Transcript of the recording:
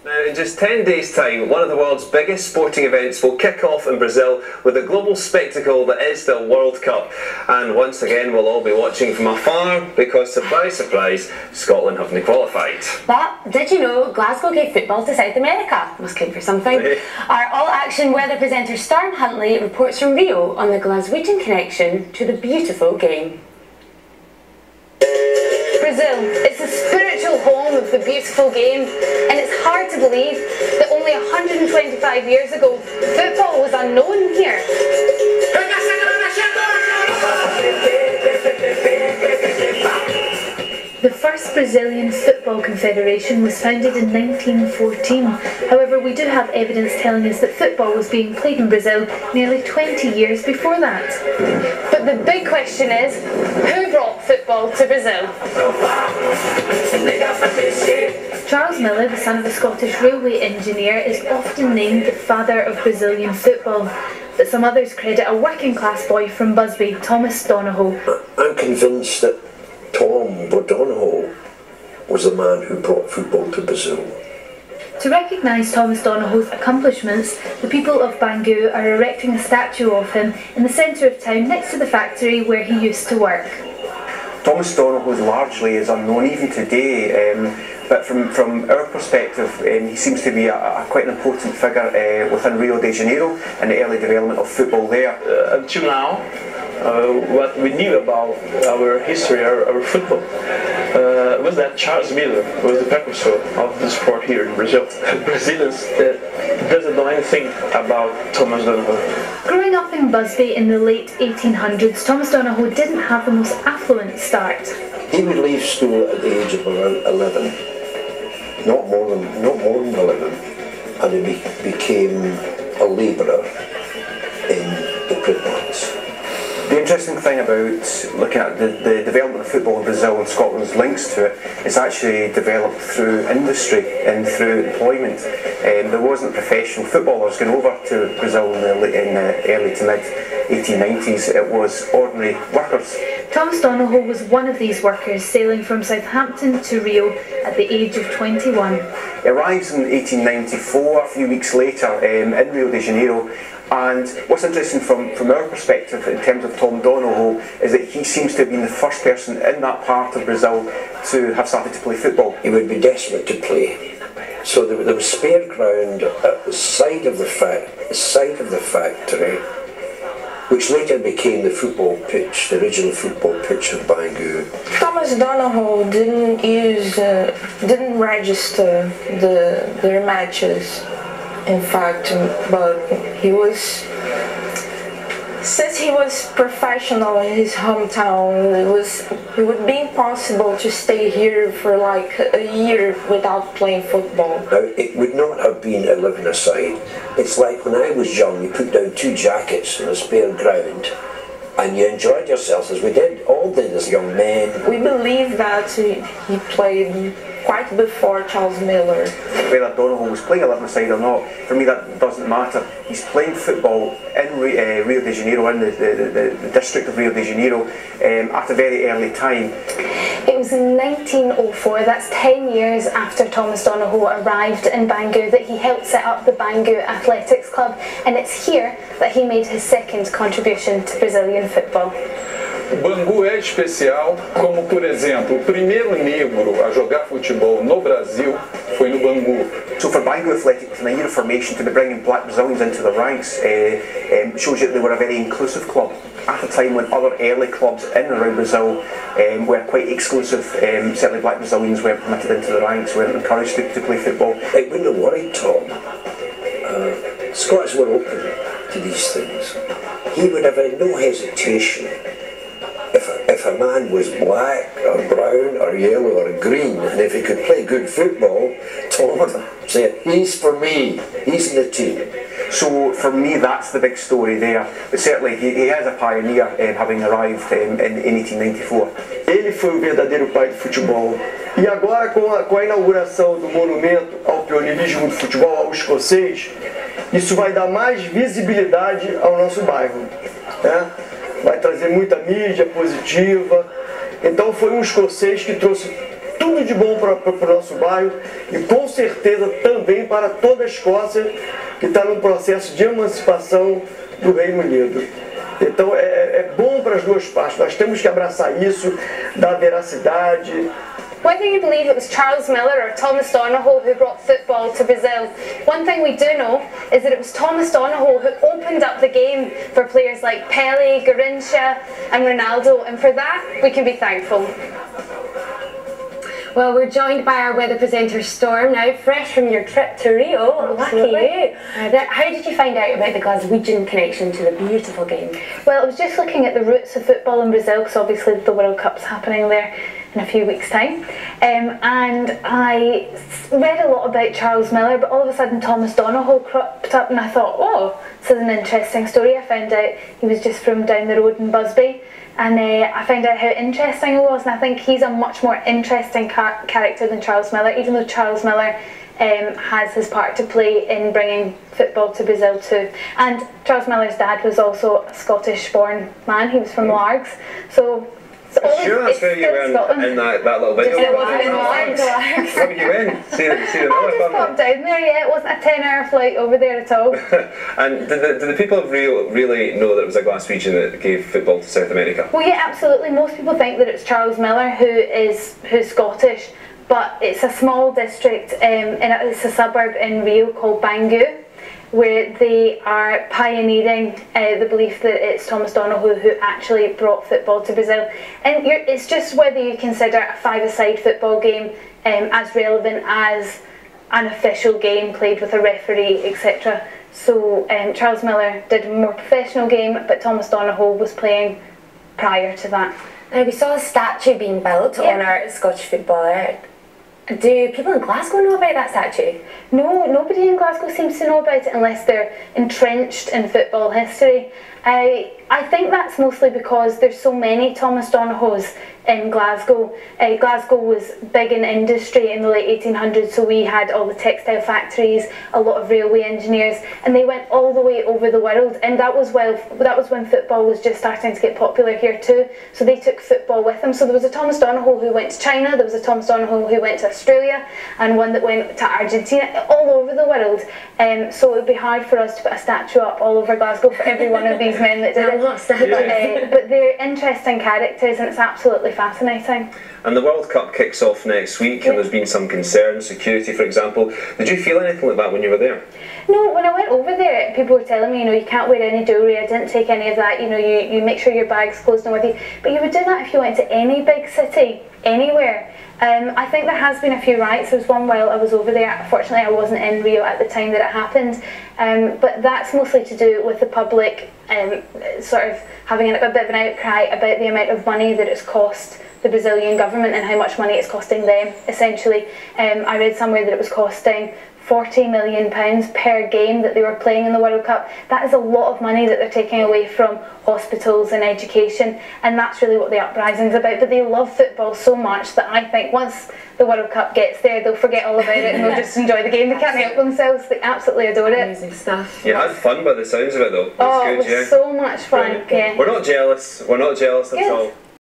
Now, in just 10 days' time, one of the world's biggest sporting events will kick off in Brazil with the global spectacle that is the World Cup. And once again, we'll all be watching from afar because, surprise, surprise, Scotland haven't qualified. But did you know Glasgow gave football to South America? Must count for something. Our all-action weather presenter Storm Huntley reports from Rio on the Glaswegian connection to the beautiful game. Brazil, it's the spiritual home of the beautiful game, and it's hard to believe that only 125 years ago, football was unknown here. The first Brazilian Football Confederation was founded in 1914. However, we do have evidence telling us that football was being played in Brazil nearly 20 years before that. But the big question is, who brought football to Brazil? Charles Miller, the son of a Scottish railway engineer, is often named the father of Brazilian football. But some others credit a working class boy from Busby, Thomas Donohoe. I'm convinced that Tom Donohoe was the man who brought football to Brazil. To recognise Thomas Donohoe's accomplishments, the people of Bangu are erecting a statue of him in the centre of town next to the factory where he used to work. Thomas Donohoe largely is unknown even today, but from our perspective, he seems to be quite an important figure within Rio de Janeiro and the early development of football there. Until now, what we knew about our history, our football, was that Charles Miller was the precursor of the sport here in Brazil. Brazilians doesn't know anything about Thomas Donohoe. Growing up in Busby in the late 1800s, Thomas Donohoe didn't have the most affluent start. He would leave school at the age of around 11, not more than 11, and he became a labourer in the print plants. The interesting thing about looking at the development of football in Brazil and Scotland's links to it is actually developed through industry and through employment. There wasn't professional footballers going over to Brazil in the early to mid 1890s. It was ordinary workers. Thomas Donohoe was one of these workers sailing from Southampton to Rio at the age of 21. He arrives in 1894, a few weeks later, in Rio de Janeiro. And what's interesting from our perspective in terms of Tom Donohoe is that he seems to have been the first person in that part of Brazil to have started to play football. He would be desperate to play. So there was spare ground at the side of the factory, which later became the football pitch, the original football pitch of Bangu. Thomas Donohoe didn't register their matches. In fact, but since he was professional in his hometown, it would be impossible to stay here for like a year without playing football. Now, it would not have been a 11-a-side. It's like when I was young, you put down 2 jackets on a spare ground and you enjoyed yourselves, as we all did as young men. We believe that he played quite before Charles Miller. Whether Donohoe was playing 11-a-side or not, for me that doesn't matter. He's playing football in Rio de Janeiro, in the district of Rio de Janeiro, at a very early time. It was in 1904, that's 10 years after Thomas Donohoe arrived in Bangu, that he helped set up the Bangu Athletics Club, and it's here that he made his second contribution to Brazilian football. Bangu é especial, como por exemplo, o primeiro negro a jogar futebol no Brasil foi no Bangu. So for Bangu Athletic, within a year of formation, to be bringing black Brazilians into the ranks shows you that they were a very inclusive club. At a time when other early clubs in and around Brazil were quite exclusive, certainly black Brazilians weren't permitted into the ranks, weren't encouraged to play football. It wouldn't have worried Tom. Scots were open to these things. He would have had no hesitation. If a man was black or brown or yellow or green, and if he could play good football, Tom would say, he's for me, he's in the team. So for me that's the big story there, but certainly he is a pioneer, having arrived in 1894. Ele foi o verdadeiro pai do futebol. E agora com a inauguração do monumento ao pioneirismo do futebol, ao escocês, isso vai dar mais visibilidade ao nosso bairro, né? Vai trazer muita mídia positiva. Então foi um escocês que trouxe tudo tudo de bom para o nosso bairro e com certeza também para toda a Escócia que está num processo de emancipação do Reino Unido. Então é bom para as duas partes, nós temos que abraçar isso, dar veracidade. Whether you believe it was Charles Miller or Thomas Donohoe who brought football to Brazil, one thing we do know is that it was Thomas Donohoe who opened up the game for players like Pele, Garrincha and Ronaldo, and for that we can be thankful. Well, we're joined by our weather presenter Storm now, fresh from your trip to Rio. Lucky you. Now, how did you find out about the Glaswegian connection to the beautiful game? Well, I was just looking at the roots of football in Brazil, because obviously the World Cup's happening there in a few weeks' time, and I read a lot about Charles Miller, but all of a sudden Thomas Donohoe cropped up and I thought, oh, this is an interesting story. I found out he was just from down the road in Busby, and I found out how interesting he was, and I think he's a much more interesting character than Charles Miller, even though Charles Miller has his part to play in bringing football to Brazil too. And Charles Miller's dad was also a Scottish born man, he was from Largs, so sure, that's where you went in that little video. It wasn't in Largs. Where were you in? See the I just popped down there, yeah, it wasn't a 10-hour flight over there at all. And did the people of Rio really know that it was a Glaswegian that gave football to South America? Well, yeah, absolutely. Most people think that it's Charles Miller who's Scottish, but it's a small district, and it's a suburb in Rio called Bangu, where they are pioneering the belief that it's Thomas Donohoe who actually brought football to Brazil. And it's just whether you consider a five-a-side football game as relevant as an official game played with a referee, etc. So Charles Miller did a more professional game, but Thomas Donohoe was playing prior to that. Now, we saw a statue being built on our Scottish footballer. Do people in Glasgow know about that statue? No, nobody in Glasgow seems to know about it unless they're entrenched in football history. I think that's mostly because there's so many Thomas Donohoes in Glasgow. Glasgow was big in industry in the late 1800s, so we had all the textile factories, a lot of railway engineers, and they went all the way over the world, and that was when football was just starting to get popular here too, so they took football with them. So there was a Thomas Donohoe who went to China, there was a Thomas Donohoe who went to Australia, and one that went to Argentina, all over the world. So it would be hard for us to put a statue up all over Glasgow for every one of these men that did it. But they're interesting characters, and it's absolutely fascinating. And the World Cup kicks off next week, and there's been some concern, security for example. Did you feel anything like that when you were there? No, when I went over there, people were telling me, you can't wear any jewellery. I didn't take any of that. You make sure your bag's closed and with you. But you would do that if you went to any big city, anywhere. I think there has been a few riots. There was one while I was over there. Unfortunately, I wasn't in Rio at the time that it happened. But that's mostly to do with the public sort of having a bit of an outcry about the amount of money that it's cost the Brazilian government and how much money it's costing them, essentially. I read somewhere that it was costing £40 million per game that they were playing in the World Cup. That is a lot of money that they're taking away from hospitals and education, and that's really what the uprising is about. But they love football so much that I think once the World Cup gets there, they'll forget all about it and they'll just enjoy the game. They can't help themselves. They absolutely adore it. Amazing stuff. You had fun by the sounds of it though. It was so much fun. Yeah. We're not jealous. We're not jealous at all.